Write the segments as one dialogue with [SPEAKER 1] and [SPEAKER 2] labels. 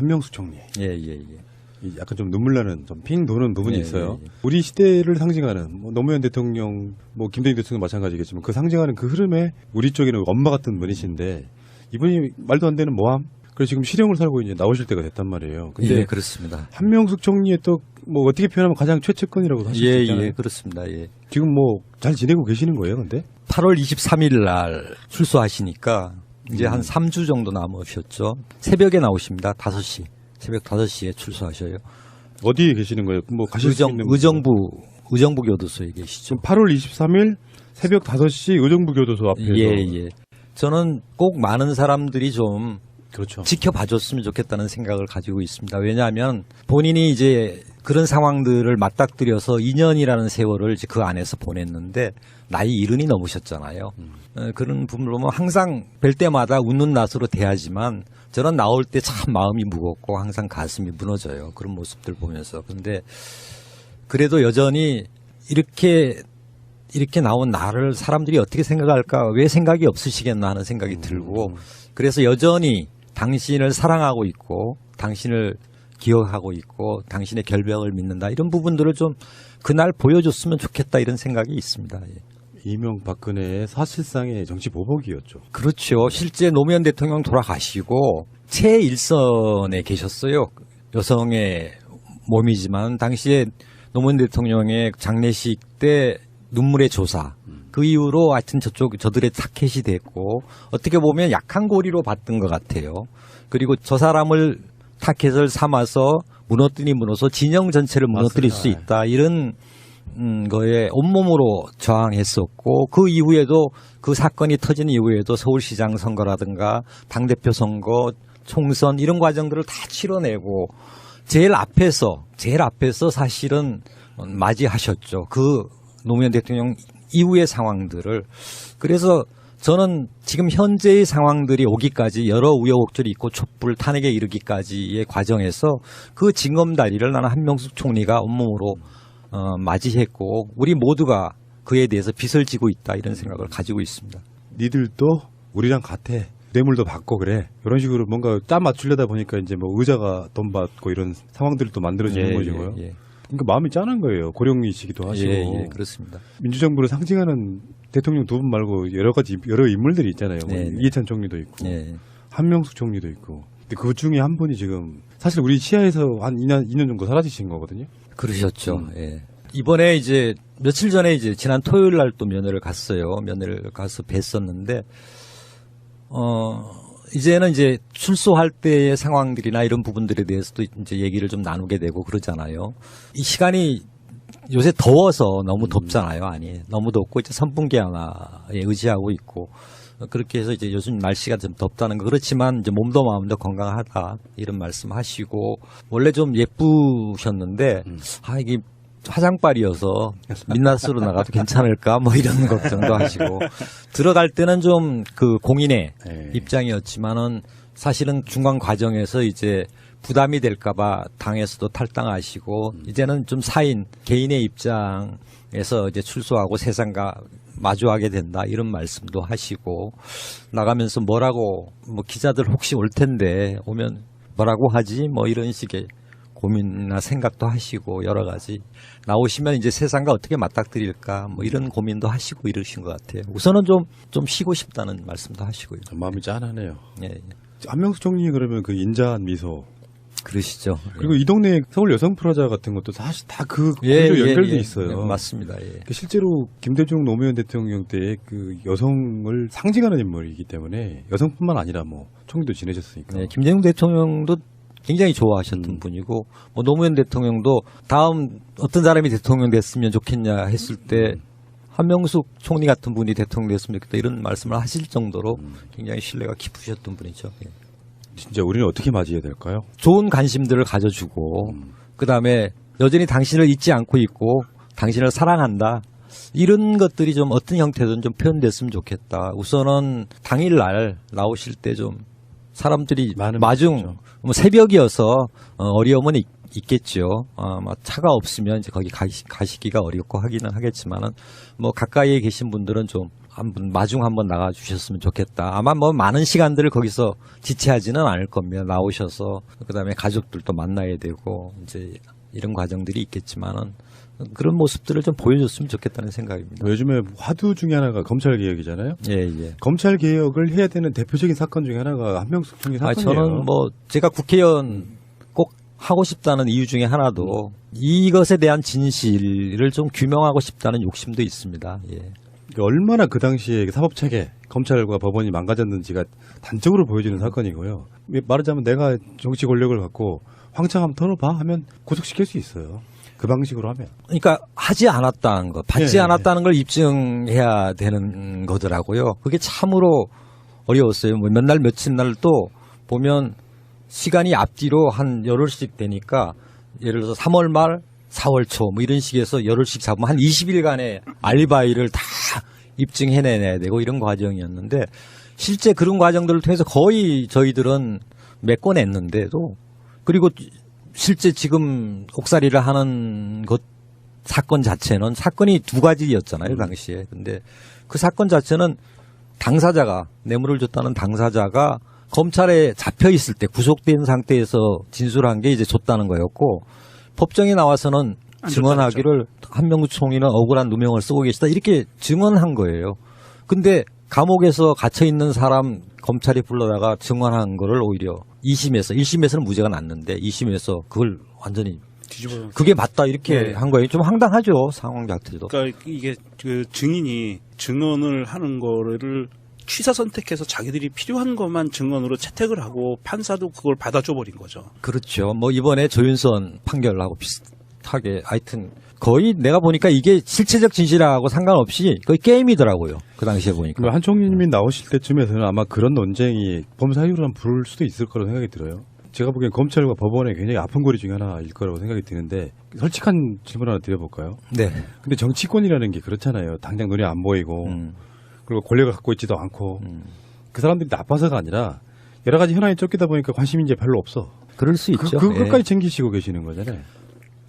[SPEAKER 1] 한명숙 총리.
[SPEAKER 2] 예.
[SPEAKER 1] 약간 좀 눈물 나는 좀 핑 도는 부분이 있어요.
[SPEAKER 2] 예.
[SPEAKER 1] 우리 시대를 상징하는 뭐 노무현 대통령, 뭐 김대중 대통령 마찬가지겠지만 그 상징하는 그 흐름에 우리 쪽에는 엄마 같은 분이신데 이분이 말도 안 되는 모함. 그래서 지금 실형을 살고 이제 나오실 때가 됐단 말이에요. 근데
[SPEAKER 2] 예, 그렇습니다.
[SPEAKER 1] 한명숙 총리의 또 뭐 어떻게 표현하면 가장 최측근이라고 하실 수 있잖아요.
[SPEAKER 2] 예, 그렇습니다. 예.
[SPEAKER 1] 지금 뭐 잘 지내고 계시는 거예요, 근데?
[SPEAKER 2] 8월 23일 날 출소하시니까 이제 한 3주 정도 남으셨죠. 새벽에 나오십니다. 5시. 새벽 5시에 출소하셔요.
[SPEAKER 1] 어디에 계시는 거예요? 뭐 가실 수 있는
[SPEAKER 2] 의정부 교도소에 계시죠.
[SPEAKER 1] 지금 8월 23일 새벽 5시 의정부 교도소 앞에서.
[SPEAKER 2] 예. 저는 꼭 많은 사람들이 좀
[SPEAKER 1] 그렇죠.
[SPEAKER 2] 지켜봐줬으면 좋겠다는 생각을 가지고 있습니다. 왜냐하면 본인이 이제 그런 상황들을 맞닥뜨려서 2년이라는 세월을 이제 그 안에서 보냈는데 나이 70이 넘으셨잖아요. 그런 부분으로 보면 항상 뵐 때마다 웃는 낯으로 대하지만 저는 나올 때 참 마음이 무겁고 항상 가슴이 무너져요. 그런 모습들 보면서. 그런데 그래도 여전히 이렇게 나온 나를 사람들이 어떻게 생각할까, 왜 생각이 없으시겠나 하는 생각이 들고, 그래서 여전히 당신을 사랑하고 있고 당신을 기억하고 있고 당신의 결백을 믿는다, 이런 부분들을 좀 그날 보여줬으면 좋겠다, 이런 생각이 있습니다. 예.
[SPEAKER 1] 이명박근혜의 사실상의 정치 보복이었죠.
[SPEAKER 2] 그렇죠. 실제 노무현 대통령 돌아가시고 최일선에 계셨어요. 여성의 몸이지만 당시에 노무현 대통령의 장례식 때 눈물의 조사, 그 이후로 하여튼 저들의 타켓이 됐고 어떻게 보면 약한 고리로 봤던 것 같아요. 그리고 저 사람을 타켓을 삼아서 무너뜨리 무너서 진영 전체를 무너뜨릴 수 있다, 이런 거에 온몸으로 저항했었고, 그 이후에도 그 사건이 터진 이후에도 서울시장 선거라든가 당대표 선거, 총선 이런 과정들을 다 치러내고 제일 앞에서 사실은 맞이하셨죠. 그 노무현 대통령 이후의 상황들을. 그래서 저는 지금 현재의 상황들이 오기까지 여러 우여곡절이 있고 촛불 탄핵에 이르기까지의 과정에서 그 징검다리를 나는 한명숙 총리가 온몸으로 맞이했고 우리 모두가 그에 대해서 빚을 지고 있다, 이런 생각을 가지고 있습니다.
[SPEAKER 1] 니들도 우리랑 같아. 뇌물도 받고 그래. 이런 식으로 뭔가 짜 맞추려다 보니까 이제 뭐 의자가 돈 받고 이런 상황들이 또 만들어지는 거죠.
[SPEAKER 2] 예.
[SPEAKER 1] 그러니까 마음이 짠한 거예요. 고령이시기도 하시고.
[SPEAKER 2] 예, 그렇습니다.
[SPEAKER 1] 민주정부를 상징하는 대통령 두 분 말고 여러 인물들이 있잖아요. 뭐
[SPEAKER 2] 네.
[SPEAKER 1] 이해찬 총리도 있고,
[SPEAKER 2] 예.
[SPEAKER 1] 한명숙 총리도 있고. 근데 그 중에 한 분이 지금 사실 우리 시야에서 한 2년 정도 사라지신 거거든요.
[SPEAKER 2] 그러셨죠. 예. 이번에 이제 며칠 전에 이제 지난 토요일 날 또 면회를 갔어요. 면회를 가서 뵀었는데, 이제는 이제 출소할 때의 상황들이나 이런 부분들에 대해서도 이제 얘기를 좀 나누게 되고 그러잖아요. 이 시간이 요새 더워서 너무 덥잖아요. 아니, 너무 덥고 이제 선풍기 하나에 의지하고 있고, 그렇게 해서 이제 요즘 날씨가 좀 덥다는 거. 그렇지만 이제 몸도 마음도 건강하다, 이런 말씀 하시고, 원래 좀 예쁘셨는데, 이게 화장빨이어서 민낯으로 나가도 괜찮을까 뭐 이런 걱정도 하시고, 들어갈 때는 좀 그 공인의 입장이었지만은 사실은 중간 과정에서 이제 부담이 될까봐 당에서도 탈당하시고, 이제는 좀 개인의 입장에서 이제 출소하고 세상과 마주하게 된다, 이런 말씀도 하시고, 나가면서 뭐라고, 뭐 기자들 혹시 올 텐데 오면 뭐라고 하지 뭐 이런 식의 고민이나 생각도 하시고, 여러 가지 나오시면 이제 세상과 어떻게 맞닥뜨릴까 뭐 이런 고민도 하시고 이러신 것 같아요. 우선은 좀 쉬고 싶다는 말씀도 하시고요.
[SPEAKER 1] 마음이 짠하네요.
[SPEAKER 2] 예.
[SPEAKER 1] 한명숙 총리 그러면 그 인자한 미소,
[SPEAKER 2] 그러시죠.
[SPEAKER 1] 그리고 이 동네 서울 여성 프라자 같은 것도 사실 다 그 구조 연결돼 있어요.
[SPEAKER 2] 맞습니다. 예.
[SPEAKER 1] 실제로 김대중 노무현 대통령 때의 그 여성을 상징하는 인물이기 때문에 여성뿐만 아니라 뭐 총리도 지내셨으니까.
[SPEAKER 2] 네, 김대중 대통령도 굉장히 좋아하셨던 분이고, 뭐 노무현 대통령도 다음 어떤 사람이 대통령 됐으면 좋겠냐 했을 때 한명숙 총리 같은 분이 대통령 됐으면 좋겠다, 이런 말씀을 하실 정도로 굉장히 신뢰가 깊으셨던 분이죠. 예.
[SPEAKER 1] 진짜 우리는 어떻게 맞이해야 될까요?
[SPEAKER 2] 좋은 관심들을 가져주고, 그다음에 여전히 당신을 잊지 않고 있고 당신을 사랑한다, 이런 것들이 좀 어떤 형태든 좀 표현됐으면 좋겠다. 우선은 당일날 나오실 때 좀 사람들이 마중 뭐 새벽이어서 어려움은 있겠죠. 차가 없으면 이제 거기 가시기가 어렵고 하기는 하겠지만은 뭐 가까이에 계신 분들은 좀 한번 마중 한번 나가 주셨으면 좋겠다. 아마 뭐 많은 시간들을 거기서 지체하지는 않을 겁니다. 나오셔서 그다음에 가족들도 만나야 되고 이제 이런 과정들이 있겠지만은 그런 모습들을 좀 보여줬으면 좋겠다는 생각입니다.
[SPEAKER 1] 요즘에 화두 중에 하나가 검찰 개혁이잖아요.
[SPEAKER 2] 예, 예.
[SPEAKER 1] 검찰 개혁을 해야 되는 대표적인 사건 중에 하나가 한명숙 총리
[SPEAKER 2] 아,
[SPEAKER 1] 사건이에요.
[SPEAKER 2] 저는 뭐 제가 국회의원 꼭 하고 싶다는 이유 중에 하나도 이것에 대한 진실을 좀 규명하고 싶다는 욕심도 있습니다. 예.
[SPEAKER 1] 얼마나 그 당시에 사법체계, 검찰과 법원이 망가졌는지가 단적으로 보여주는 사건이고요. 말하자면 내가 정치 권력을 갖고 황창 한번 털어봐 하면 구속시킬 수 있어요. 그 방식으로 하면.
[SPEAKER 2] 그러니까 하지 않았다는 것, 받지
[SPEAKER 1] 예,
[SPEAKER 2] 않았다는 걸 입증해야 되는 거더라고요. 그게 참으로 어려웠어요. 뭐 몇 날 며칠 날 또 보면 시간이 앞뒤로 한 열흘씩 되니까 예를 들어서 3월 말 4월 초 뭐 이런 식에서 열흘씩 잡으면 한 20일간의 알리바이를 다 입증해내야 되고 이런 과정이었는데 실제 그런 과정들을 통해서 거의 저희들은 메꿔냈는데도 그리고 실제 지금 옥살이를 하는 것 사건 자체는 사건이 두 가지였잖아요 당시에. 근데 그 사건 자체는 당사자가 뇌물을 줬다는 당사자가 검찰에 잡혀 있을 때 구속된 상태에서 진술한 게 이제 줬다는 거였고 법정에 나와서는 증언하기를 한명숙 총리는 억울한 누명을 쓰고 계시다 이렇게 증언한 거예요. 근데 감옥에서 갇혀 있는 사람 검찰이 불러다가 증언한 거를 오히려 2심에서 1심에서는 무죄가 났는데 2심에서 그걸 완전히
[SPEAKER 3] 뒤집어.
[SPEAKER 2] 그게 맞다 이렇게
[SPEAKER 3] 네.
[SPEAKER 2] 한 거예요. 좀 황당하죠 상황 자체도.
[SPEAKER 3] 그러니까 이게 그 증인이 증언을 하는 거를 취사 선택해서 자기들이 필요한 것만 증언으로 채택을 하고 판사도 그걸 받아줘 버린 거죠.
[SPEAKER 2] 그렇죠. 뭐 이번에 조윤선 판결하고 비슷하게 하여튼 거의 내가 보니까 이게 실체적 진실하고 상관없이 거의 게임이더라고요. 그 당시에 보니까.
[SPEAKER 1] 한 총리님이 나오실 때쯤에서는 아마 그런 논쟁이 범사유로 한 부를 수도 있을 거라고 생각이 들어요. 제가 보기엔 검찰과 법원의 굉장히 아픈 고리 중에 하나일 거라고 생각이 드는데 솔직한 질문 하나 드려볼까요?
[SPEAKER 2] 네.
[SPEAKER 1] 근데 정치권이라는 게 그렇잖아요. 당장 눈에 안 보이고 그리고 권력을 갖고 있지도 않고 그 사람들이 나빠서가 아니라 여러 가지 현안이 쫓기다 보니까 관심이 이제 별로 없어.
[SPEAKER 2] 그럴 수 있죠.
[SPEAKER 1] 그것까지 챙기시고 계시는 거잖아요.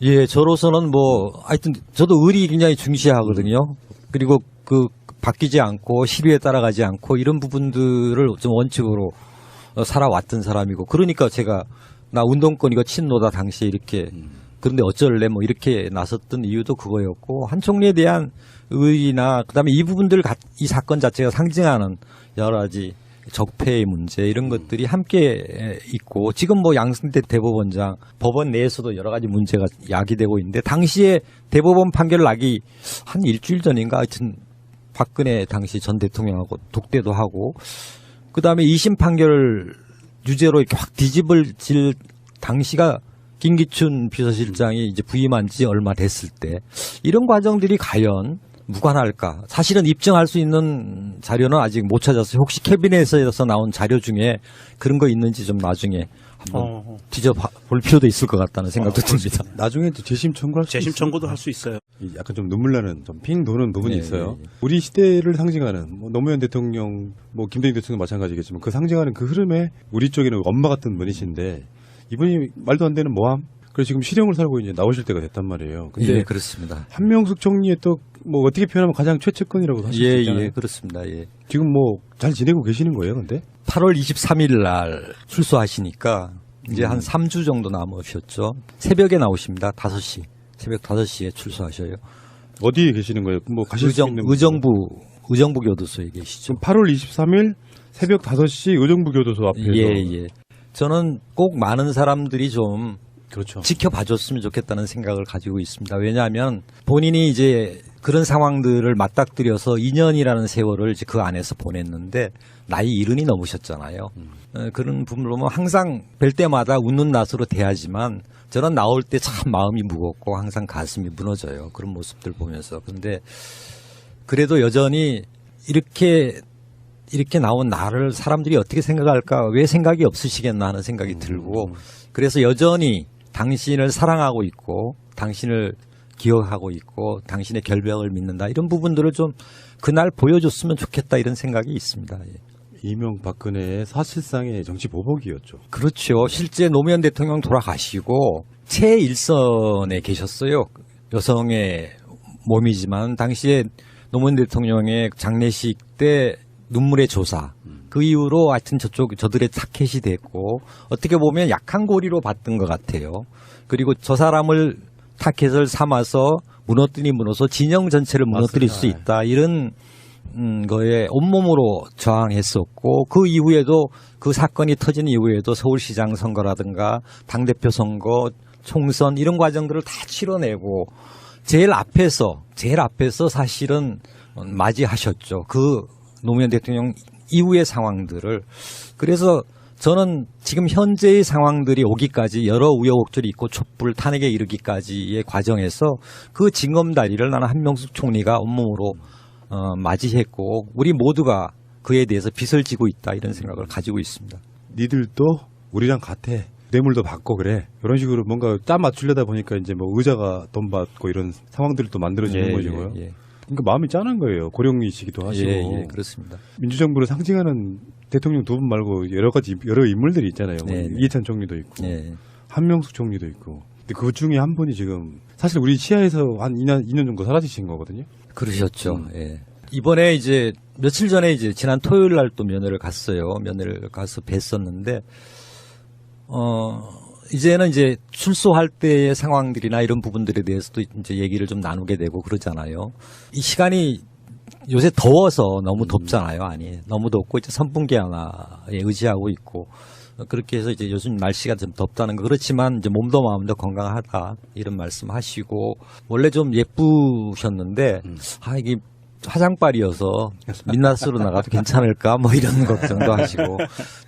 [SPEAKER 2] 예, 저로서는 뭐 하여튼 저도 의리 굉장히 중시하거든요. 그리고 그 바뀌지 않고 시류에 따라가지 않고 이런 부분들을 좀 원칙으로 살아왔던 사람이고 그러니까 제가 나 운동권이고 친노다 당시에 이렇게 그런데 어쩔래 뭐 이렇게 나섰던 이유도 그거였고 한 총리에 대한 의의나 그다음에 이 부분들 이 사건 자체가 상징하는 여러 가지 적폐의 문제 이런 것들이 함께 있고 지금 뭐 양승태 대법원장 법원 내에서도 여러 가지 문제가 야기되고 있는데 당시에 대법원 판결을 나기 한 일주일 전인가 하여튼 박근혜 당시 전 대통령하고 독대도 하고 그다음에 2심 판결을 유죄로 이렇게 확 뒤집어질 당시가 김기춘 비서실장이 이제 부임한 지 얼마 됐을 때 이런 과정들이 과연 무관할까? 사실은 입증할 수 있는 자료는 아직 못 찾았어요. 혹시 캐비넷에서 나온 자료 중에 그런 거 있는지 좀 나중에 한번 뒤져볼 필요도 있을 것 같다는 생각도 듭니다.
[SPEAKER 1] 나중에 또 재심 청구할 수
[SPEAKER 3] 재심
[SPEAKER 1] 있어요.
[SPEAKER 3] 청구도 할 수 있어요.
[SPEAKER 1] 약간 좀 눈물 나는 좀 핑 도는 부분이
[SPEAKER 2] 네,
[SPEAKER 1] 있어요.
[SPEAKER 2] 네, 네.
[SPEAKER 1] 우리 시대를 상징하는 뭐 노무현 대통령, 뭐 김대중 대통령 마찬가지겠지만 그 상징하는 그 흐름에 우리 쪽에는 엄마 같은 분이신데 이분이 말도 안 되는 모함. 그래서 지금 실형을 살고 이제 나오실 때가 됐단 말이에요. 근데
[SPEAKER 2] 예, 그렇습니다.
[SPEAKER 1] 한명숙 총리의 또 뭐 어떻게 표현하면 가장 최측근이라고 할 수
[SPEAKER 2] 예,
[SPEAKER 1] 있잖아요.
[SPEAKER 2] 예, 그렇습니다. 예.
[SPEAKER 1] 지금 뭐 잘 지내고 계시는 거예요, 근데?
[SPEAKER 2] 8월 23일 날 출소하시니까 이제 한 3주 정도 남으셨죠. 새벽에 나오십니다. 5시. 새벽 5시에 출소하셔요.
[SPEAKER 1] 어디에 계시는 거예요? 뭐 가실 수 있는
[SPEAKER 2] 의정부 교도소에 계시죠.
[SPEAKER 1] 지금 8월 23일 새벽 5시 의정부 교도소 앞에서
[SPEAKER 2] 예, 예. 저는 꼭 많은 사람들이 좀
[SPEAKER 1] 그렇죠.
[SPEAKER 2] 지켜봐 줬으면 좋겠다는 생각을 가지고 있습니다. 왜냐하면 본인이 이제 그런 상황들을 맞닥뜨려서 2년이라는 세월을 이제 그 안에서 보냈는데 나이 70이 넘으셨잖아요. 그런 부분을 보면 항상 뵐 때마다 웃는 낯으로 대하지만 저는 나올 때 참 마음이 무겁고 항상 가슴이 무너져요. 그런 모습들 보면서. 그런데 그래도 여전히 이렇게 나온 나를 사람들이 어떻게 생각할까 왜 생각이 없으시겠나 하는 생각이 들고 그래서 여전히 당신을 사랑하고 있고 당신을 기억하고 있고 당신의 결백을 믿는다 이런 부분들을 좀 그날 보여줬으면 좋겠다 이런 생각이 있습니다. 예.
[SPEAKER 1] 이명박근혜의 사실상의 정치 보복이었죠.
[SPEAKER 2] 그렇죠. 실제 노무현 대통령 돌아가시고 최일선에 계셨어요. 여성의 몸이지만 당시에 노무현 대통령의 장례식 때 눈물의 조사. 그 이후로 하여튼 저들의 타켓이 됐고 어떻게 보면 약한 고리로 봤던 것 같아요. 그리고 저 사람을 타켓을 삼아서 무너뜨리 무너서 진영 전체를 무너뜨릴 수 있다. 이런 거에 온몸으로 저항했었고 그 이후에도 그 사건이 터진 이후에도 서울시장 선거라든가 당대표 선거, 총선 이런 과정들을 다 치러내고 제일 앞에서 사실은 맞이하셨죠. 그 노무현 대통령 이후의 상황들을. 그래서 저는 지금 현재의 상황들이 오기까지 여러 우여곡절이 있고 촛불 탄핵에 이르기까지의 과정에서 그 징검다리를 나는 한명숙 총리가 온몸으로 맞이했고 우리 모두가 그에 대해서 빚을 지고 있다 이런 생각을 가지고 있습니다.
[SPEAKER 1] 니들도 우리랑 같아. 뇌물도 받고 그래. 이런 식으로 뭔가 짜 맞추려다 보니까 이제 뭐 의자가 돈 받고 이런 상황들이 또 만들어지는 거죠. 그러니까 마음이 짠한 거예요. 고령이시기도 하시고.
[SPEAKER 2] 예, 그렇습니다.
[SPEAKER 1] 민주정부를 상징하는 대통령 두 분 말고 여러 인물들이 있잖아요.
[SPEAKER 2] 네, 네.
[SPEAKER 1] 이해찬 총리도 있고
[SPEAKER 2] 예.
[SPEAKER 1] 한명숙 총리도 있고. 근데 그 중에 한 분이 지금 사실 우리 시야에서 한 2년 정도 사라지신 거거든요.
[SPEAKER 2] 그러셨죠. 예. 이번에 이제 며칠 전에 이제 지난 토요일 날 또 면회를 갔어요. 면회를 가서 뵀었는데 이제는 이제 출소할 때의 상황들이나 이런 부분들에 대해서도 이제 얘기를 좀 나누게 되고 그러잖아요. 이 시간이 요새 더워서 너무 덥잖아요. 아니, 너무 덥고 이제 선풍기 하나에 의지하고 있고 그렇게 해서 이제 요즘 날씨가 좀 덥다는 거 그렇지만 이제 몸도 마음도 건강하다 이런 말씀하시고 원래 좀 예쁘셨는데 이게 화장빨이어서 민낯으로 나가도 괜찮을까 뭐 이런 걱정도 하시고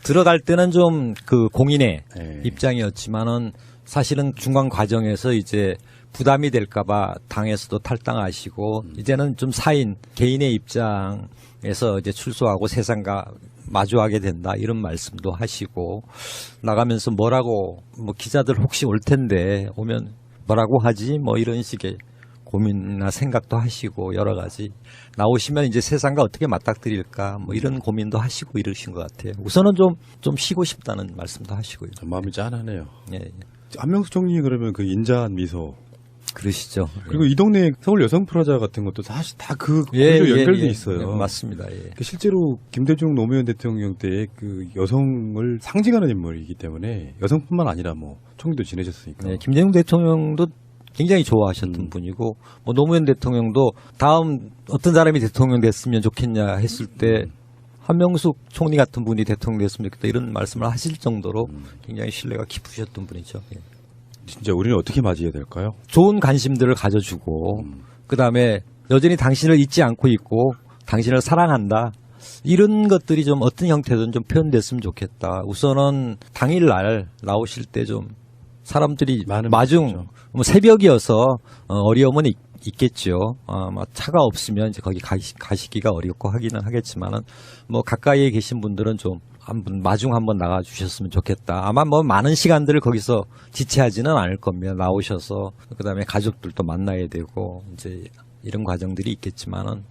[SPEAKER 2] 들어갈 때는 좀 그 공인의 입장이었지만은 사실은 중간 과정에서 이제 부담이 될까봐 당에서도 탈당하시고 이제는 좀 사인 개인의 입장에서 이제 출소하고 세상과 마주하게 된다 이런 말씀도 하시고 나가면서 뭐라고 뭐 기자들 혹시 올 텐데 오면 뭐라고 하지 뭐 이런 식의 고민이나 생각도 하시고 여러 가지 나오시면 이제 세상과 어떻게 맞닥뜨릴까 뭐 이런 고민도 하시고 이러신 것 같아요. 우선은 좀 쉬고 싶다는 말씀도 하시고요.
[SPEAKER 1] 마음이 짠하네요.
[SPEAKER 2] 예.
[SPEAKER 1] 한명숙 총리 그러면 그 인자한 미소
[SPEAKER 2] 그러시죠.
[SPEAKER 1] 그리고 이 동네 서울 여성 프라자 같은 것도 사실 다 그
[SPEAKER 2] 예,
[SPEAKER 1] 구조 연결돼
[SPEAKER 2] 예,
[SPEAKER 1] 있어요.
[SPEAKER 2] 예, 맞습니다. 예.
[SPEAKER 1] 실제로 김대중 노무현 대통령 때의 그 여성을 상징하는 인물이기 때문에 여성뿐만 아니라 뭐 총리도 지내셨으니까.
[SPEAKER 2] 네, 김대중 대통령도 굉장히 좋아하셨던 분이고 뭐 노무현 대통령도 다음 어떤 사람이 대통령 됐으면 좋겠냐 했을 때 한명숙 총리 같은 분이 대통령 됐으면 좋겠다 이런 말씀을 하실 정도로 굉장히 신뢰가 깊으셨던 분이죠. 예.
[SPEAKER 1] 진짜 우리는 어떻게 맞이해야 될까요?
[SPEAKER 2] 좋은 관심들을 가져주고 그다음에 여전히 당신을 잊지 않고 있고 당신을 사랑한다. 이런 것들이 좀 어떤 형태든 좀 표현됐으면 좋겠다. 우선은 당일날 나오실 때 좀 사람들이 마중 뭐 새벽이어서 어려움은 있겠죠. 아마 차가 없으면 이제 거기 가시기가 어렵고 하기는 하겠지만은 뭐 가까이에 계신 분들은 좀 한번 마중 한번 나가 주셨으면 좋겠다. 아마 뭐 많은 시간들을 거기서 지체하지는 않을 겁니다. 나오셔서 그다음에 가족들도 만나야 되고 이제 이런 과정들이 있겠지만은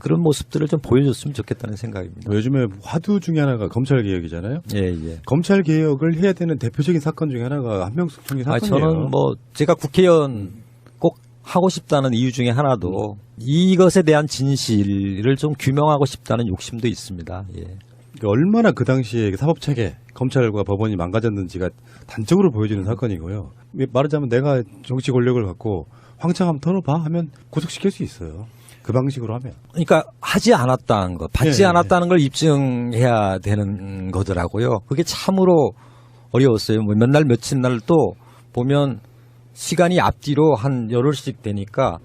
[SPEAKER 2] 그런 모습들을 좀 보여줬으면 좋겠다는 생각입니다.
[SPEAKER 1] 요즘에 화두 중에 하나가 검찰 개혁이잖아요.
[SPEAKER 2] 예, 예.
[SPEAKER 1] 검찰 개혁을 해야 되는 대표적인 사건 중에 하나가 한명숙 총리 사건이에요.
[SPEAKER 2] 저는 뭐 제가 국회의원 꼭 하고 싶다는 이유 중에 하나도 이것에 대한 진실을 좀 규명하고 싶다는 욕심도 있습니다. 예.
[SPEAKER 1] 얼마나 그 당시에 사법체계, 검찰과 법원이 망가졌는지가 단적으로 보여지는 사건이고요. 말하자면 내가 정치 권력을 갖고 황창 한번 털어봐 하면 구속시킬 수 있어요. 그 방식으로 하면.
[SPEAKER 2] 그러니까 하지 않았다는 것, 받지 않았다는 걸 입증해야 되는 거더라고요. 그게 참으로 어려웠어요. 뭐 몇 날 며칠 날 또 보면 시간이 앞뒤로 한 열흘씩 되니까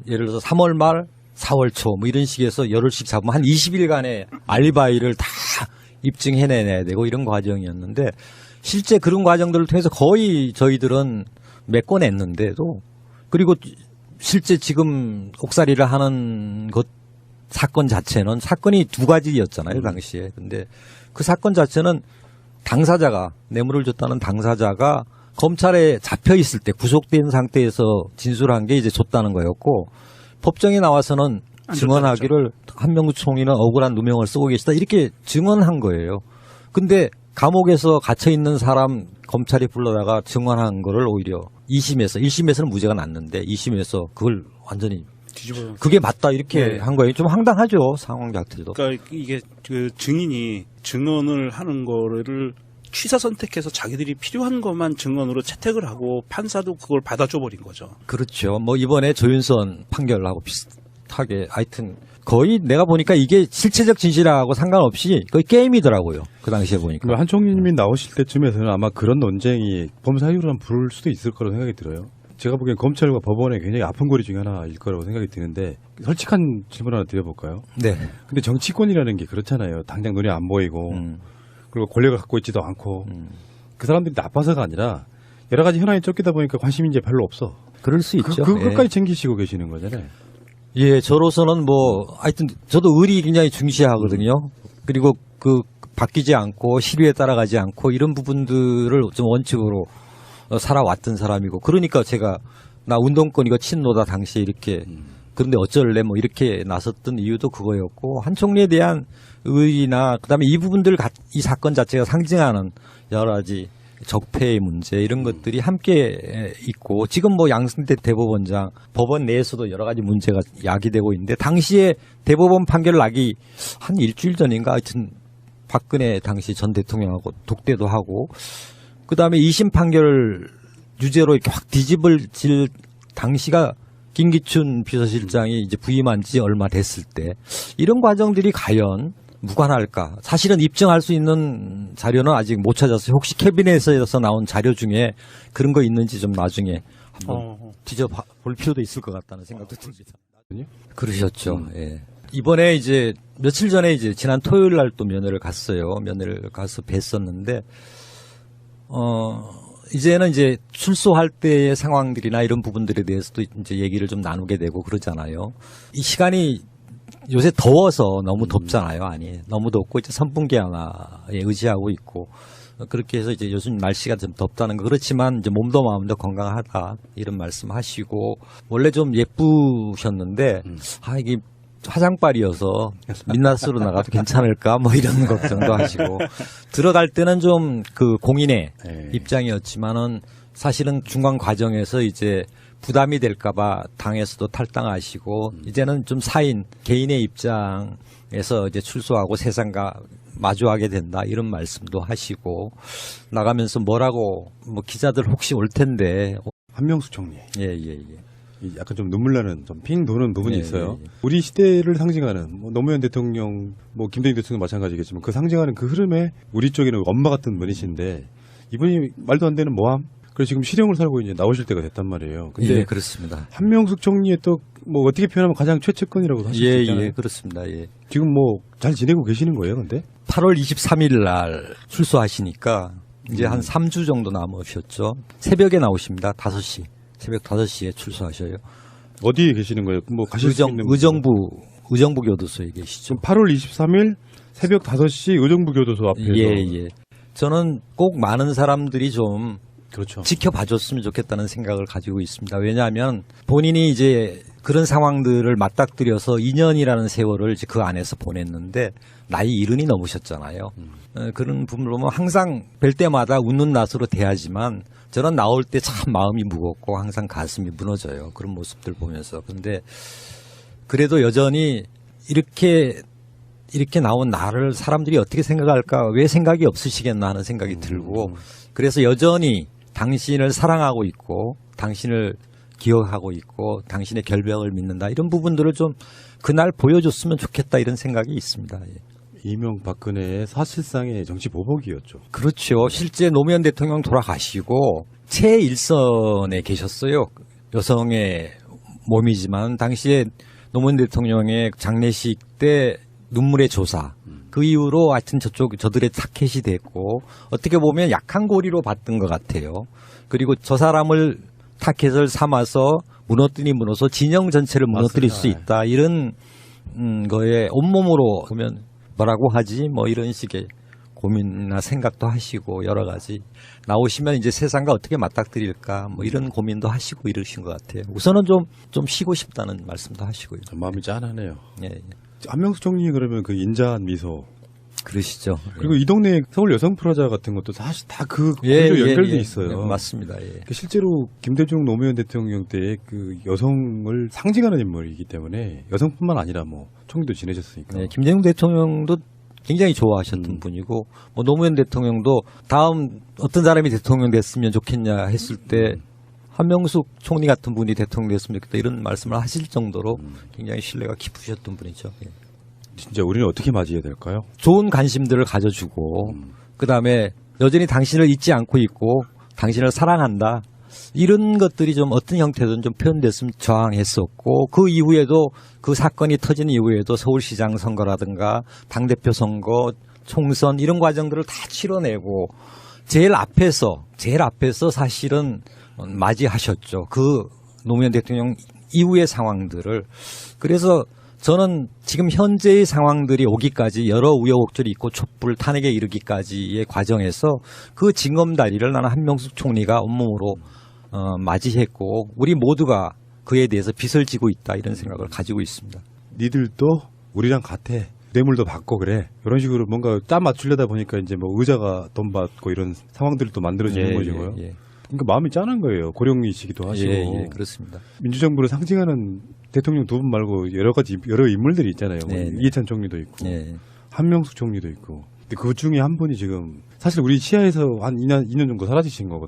[SPEAKER 2] 예를 들어서 3월 말 4월 초 뭐 이런 식에서 열흘씩 잡으면 한 20일간의 알리바이를 다 입증해내야 되고 이런 과정이었는데 실제 그런 과정들을 통해서 거의 저희들은 메꿔냈는데도 그리고 실제 지금 옥살이를 하는 것 사건 자체는 사건이 두 가지였잖아요 당시에. 근데 그 사건 자체는 당사자가 뇌물을 줬다는 당사자가 검찰에 잡혀 있을 때 구속된 상태에서 진술한 게 이제 줬다는 거였고 법정에 나와서는 증언하기를 한명숙 총리는 억울한 누명을 쓰고 계시다 이렇게 증언한 거예요. 근데 감옥에서 갇혀 있는 사람 검찰이 불러다가 증언한 거를 오히려 2심에서 1심에서는 무죄가 났는데 2심에서 그걸 완전히
[SPEAKER 3] 뒤집어.
[SPEAKER 2] 그게 맞다 이렇게
[SPEAKER 3] 네.
[SPEAKER 2] 한 거예요. 좀 황당하죠 상황 자체도.
[SPEAKER 3] 그러니까 이게 그 증인이 증언을 하는 거를 취사 선택해서 자기들이 필요한 것만 증언으로 채택을 하고 판사도 그걸 받아줘 버린 거죠.
[SPEAKER 2] 그렇죠. 뭐 이번에 조윤선 판결하고 비슷하게 하여튼 거의 내가 보니까 이게 실체적 진실하고 상관없이 거의 게임이더라고요. 그 당시에 보니까.
[SPEAKER 1] 한 총리님이 나오실 때쯤에서는 아마 그런 논쟁이 범사이유로 부를 수도 있을 거라고 생각이 들어요. 제가 보기엔 검찰과 법원의 굉장히 아픈 고리 중에 하나일 거라고 생각이 드는데 솔직한 질문 하나 드려볼까요?
[SPEAKER 2] 네.
[SPEAKER 1] 근데 정치권이라는 게 그렇잖아요. 당장 눈에 안 보이고 그리고 권력을 갖고 있지도 않고 그 사람들이 나빠서가 아니라 여러 가지 현안이 쫓기다 보니까 관심이 이제 별로 없어.
[SPEAKER 2] 그럴 수 있죠.
[SPEAKER 1] 그것까지 챙기시고 계시는 거잖아요.
[SPEAKER 2] 예, 저로서는 뭐 하여튼 저도 의리 굉장히 중시하거든요. 그리고 그 바뀌지 않고 시류에 따라가지 않고 이런 부분들을 좀 원칙으로 살아왔던 사람이고 그러니까 제가 나 운동권이고 친노다 당시에 이렇게 그런데 어쩔래 뭐 이렇게 나섰던 이유도 그거였고 한 총리에 대한 의의나 그다음에 이 부분들 이 사건 자체가 상징하는 여러 가지 적폐의 문제 이런 것들이 함께 있고 지금 뭐 양승태 대법원장 법원 내에서도 여러 가지 문제가 야기되고 있는데 당시에 대법원 판결 나기 한 일주일 전인가 하여튼 박근혜 당시 전 대통령하고 독대도 하고 그다음에 2심 판결 유죄로 이렇게 확 뒤집어질 당시가 김기춘 비서실장이 이제 부임한 지 얼마 됐을 때 이런 과정들이 과연 무관할까? 사실은 입증할 수 있는 자료는 아직 못 찾았어요. 혹시 캐비넷에서 나온 자료 중에 그런 거 있는지 좀 나중에 한번 뒤져볼 필요도 있을 것 같다는 생각도 듭니다. 그러셨죠. 예. 이번에 이제 며칠 전에 이제 지난 토요일 날 또 면회를 갔어요. 면회를 가서 뵀었는데 이제는 이제 출소할 때의 상황들이나 이런 부분들에 대해서도 이제 얘기를 좀 나누게 되고 그러잖아요. 이 시간이 요새 더워서 너무 덥잖아요. 아니, 너무 덥고 이제 선풍기 하나에 의지하고 있고 그렇게 해서 이제 요즘 날씨가 좀 덥다는 거 그렇지만 이제 몸도 마음도 건강하다 이런 말씀 하시고 원래 좀 예쁘셨는데 이게 화장빨이어서 민낯으로 나가도 괜찮을까 뭐 이런 걱정도 하시고 들어갈 때는 좀 그 공인의 입장이었지만은 사실은 중간 과정에서 이제 부담이 될까봐 당에서도 탈당하시고 이제는 좀 사인 개인의 입장에서 이제 출소하고 세상과 마주하게 된다 이런 말씀도 하시고 나가면서 뭐라고 뭐 기자들 혹시 올 텐데
[SPEAKER 1] 한명숙 총리.
[SPEAKER 2] 예예예.
[SPEAKER 1] 약간 좀 눈물 나는 좀 핑 도는 부분이
[SPEAKER 2] 예,
[SPEAKER 1] 있어요.
[SPEAKER 2] 예, 예.
[SPEAKER 1] 우리 시대를 상징하는 뭐 노무현 대통령, 뭐 김대중 대통령 마찬가지겠지만 그 상징하는 그 흐름에 우리 쪽에는 엄마 같은 분이신데 이분이 말도 안 되는 모함. 그래서 지금 실형을 살고 이제 나오실 때가 됐단 말이에요. 근데
[SPEAKER 2] 예, 그렇습니다.
[SPEAKER 1] 한명숙 총리의 또 뭐 어떻게 표현하면 가장 최측근이라고 사실 수 있잖아요.
[SPEAKER 2] 예, 그렇습니다. 예.
[SPEAKER 1] 지금 뭐 잘 지내고 계시는 거예요, 근데?
[SPEAKER 2] 8월 23일 날 출소하시니까 이제 한 3주 정도 남으셨죠. 새벽에 나오십니다. 5시. 새벽 5시에 출소하셔요.
[SPEAKER 1] 어디에 계시는 거예요? 뭐 가실 수 있는
[SPEAKER 2] 의정부 교도소에 계시죠.
[SPEAKER 1] 지금 8월 23일 새벽 5시 의정부 교도소 앞에서
[SPEAKER 2] 예. 저는 꼭 많은 사람들이 좀
[SPEAKER 1] 그렇죠.
[SPEAKER 2] 지켜봐줬으면 좋겠다는 생각을 가지고 있습니다. 왜냐하면 본인이 이제 그런 상황들을 맞닥뜨려서 2년이라는 세월을 이제 그 안에서 보냈는데 나이 70이 넘으셨잖아요. 그런 부분을 보면 항상 뵐 때마다 웃는 낯으로 대하지만 저는 나올 때 참 마음이 무겁고 항상 가슴이 무너져요. 그런 모습들 보면서. 근데 그래도 여전히 이렇게 나온 나를 사람들이 어떻게 생각할까 왜 생각이 없으시겠나 하는 생각이 들고 그래서 여전히 당신을 사랑하고 있고 당신을 기억하고 있고 당신의 결백을 믿는다 이런 부분들을 좀 그날 보여줬으면 좋겠다 이런 생각이 있습니다. 예.
[SPEAKER 1] 이명박근혜의 사실상의 정치 보복이었죠.
[SPEAKER 2] 그렇죠. 실제 노무현 대통령 돌아가시고 최일선에 계셨어요. 여성의 몸이지만 당시에 노무현 대통령의 장례식 때 눈물의 조사 그 이후로 하여튼 저들의 타켓이 됐고 어떻게 보면 약한 고리로 봤던 것 같아요. 그리고 저 사람을 타켓을 삼아서 무너뜨리 무너서 진영 전체를 무너뜨릴 수 있다. 이런 거에 온몸으로 보면 뭐라고 하지? 뭐 이런 식의 고민이나 생각도 하시고 여러 가지 나오시면 이제 세상과 어떻게 맞닥뜨릴까 뭐 이런 고민도 하시고 이러신 것 같아요. 우선은 좀 쉬고 싶다는 말씀도 하시고요.
[SPEAKER 1] 마음이 짠하네요.
[SPEAKER 2] 예.
[SPEAKER 1] 한명숙 총리 그러면 그 인자한 미소
[SPEAKER 2] 그러시죠.
[SPEAKER 1] 그리고 이 동네 서울 여성 프라자 같은 것도 사실 다 그
[SPEAKER 2] 예,
[SPEAKER 1] 구조
[SPEAKER 2] 예,
[SPEAKER 1] 연결돼
[SPEAKER 2] 예.
[SPEAKER 1] 있어요.
[SPEAKER 2] 예, 맞습니다. 예.
[SPEAKER 1] 실제로 김대중 노무현 대통령 때의 그 여성을 상징하는 인물이기 때문에 여성뿐만 아니라 뭐 총리도 지내셨으니까.
[SPEAKER 2] 네, 김대중 대통령도 굉장히 좋아하셨던 분이고 뭐 노무현 대통령도 다음 어떤 사람이 대통령 됐으면 좋겠냐 했을 때 한명숙 총리 같은 분이 대통령 됐으면 좋겠다 이런 말씀을 하실 정도로 굉장히 신뢰가 깊으셨던 분이죠. 예.
[SPEAKER 1] 진짜 우리는 어떻게 맞이해야 될까요?
[SPEAKER 2] 좋은 관심들을 가져주고 그다음에 여전히 당신을 잊지 않고 있고 당신을 사랑한다. 이런 것들이 좀 어떤 형태든 좀 표현됐으면 저항했었고 그 이후에도 그 사건이 터진 이후에도 서울시장 선거라든가 당대표 선거 총선 이런 과정들을 다 치러내고 제일 앞에서 사실은 맞이하셨죠. 그 노무현 대통령 이후의 상황들을. 그래서 저는 지금 현재의 상황들이 오기까지 여러 우여곡절이 있고 촛불 탄핵에 이르기까지의 과정에서 그 징검다리를 나는 한명숙 총리가 온몸으로 맞이했고 우리 모두가 그에 대해서 빚을 지고 있다 이런 생각을 가지고 있습니다.
[SPEAKER 1] 니들도 우리랑 같아. 뇌물도 받고 그래. 이런 식으로 뭔가 짜 맞추려다 보니까 이제 뭐 의자가 돈 받고 이런 상황들이 또 만들어지는 거고요.
[SPEAKER 2] 예.
[SPEAKER 1] 그러니까 마음이 짠한 거예요. 고령이시기도 하시고.
[SPEAKER 2] 예, 그렇습니다.
[SPEAKER 1] 민주정부를 상징하는 대통령 두 분 말고 여러 인물들이 있잖아요. 뭐
[SPEAKER 2] 네, 네.
[SPEAKER 1] 이해찬 총리도 있고
[SPEAKER 2] 예.
[SPEAKER 1] 한명숙 총리도 있고. 근데 그 중에 한 분이 지금 사실 우리 시야에서 한 2년 정도 사라지신 거거든요.